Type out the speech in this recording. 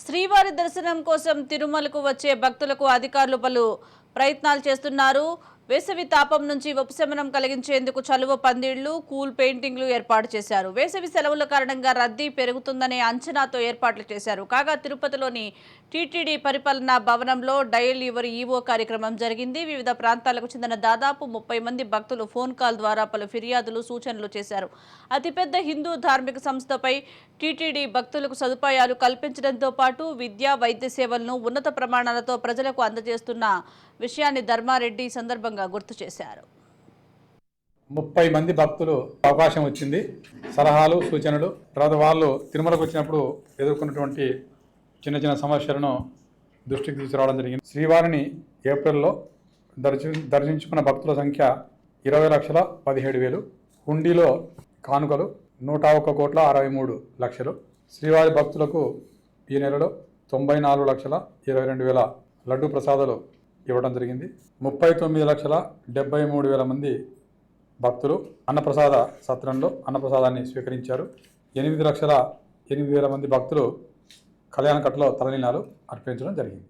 శ్రీవారి దర్శనం కోసం తిరుమలకు వచ్చే భక్తులకు అధికారులు పలు ప్రయత్నాలు చేస్తున్నారు. వేసవి తాపం నుంచి ఉపశమనం కలిగించేందుకు చలువ పందిళ్లు, కూల్ పెయింటింగ్లు ఏర్పాటు చేశారు. వేసవి సెలవుల కారణంగా రద్దీ పెరుగుతుందనే అంచనాతో ఏర్పాట్లు చేశారు. కాగా తిరుపతిలోని టీటీడీ పరిపాలనా భవనంలో డయల్ యువర్ ఈవో కార్యక్రమం జరిగింది. వివిధ ప్రాంతాలకు చెందిన దాదాపు 30 మంది భక్తులు ఫోన్ కాల్ ద్వారా పలు ఫిర్యాదులు, సూచనలు చేశారు. అతిపెద్ద హిందూ ధార్మిక సంస్థపై టీటీడీ భక్తులకు సదుపాయాలు కల్పించడంతో పాటు విద్యా, వైద్య సేవలను ఉన్నత ప్రమాణాలతో ప్రజలకు అందజేస్తున్న విషయాన్ని ధర్మారెడ్డి సందర్భంగా గుర్తు చేశారు. 30 మంది భక్తులు అవకాశం వచ్చింది. సలహాలు, సూచనలు, తర్వాత వాళ్ళు తిరుమలకు వచ్చినప్పుడు ఎదుర్కొన్నటువంటి చిన్న చిన్న సమస్యలను దృష్టికి తీసుకురావడం జరిగింది. శ్రీవారిని ఏప్రిల్లో దర్శించుకున్న భక్తుల సంఖ్య 20,17,000. హుండీలో కానుకలు 101,63,00,000. శ్రీవారి భక్తులకు ఈ నెలలో 94,22,000 లడ్డు ప్రసాదాలు ఇవ్వడం జరిగింది. 39,73,000 మంది భక్తులు అన్నప్రసాద సత్రంలో అన్నప్రసాదాన్ని స్వీకరించారు. 8,08,000 మంది భక్తులు కళ్యాణ కట్టలో తలనీలాలు అర్పించడం జరిగింది.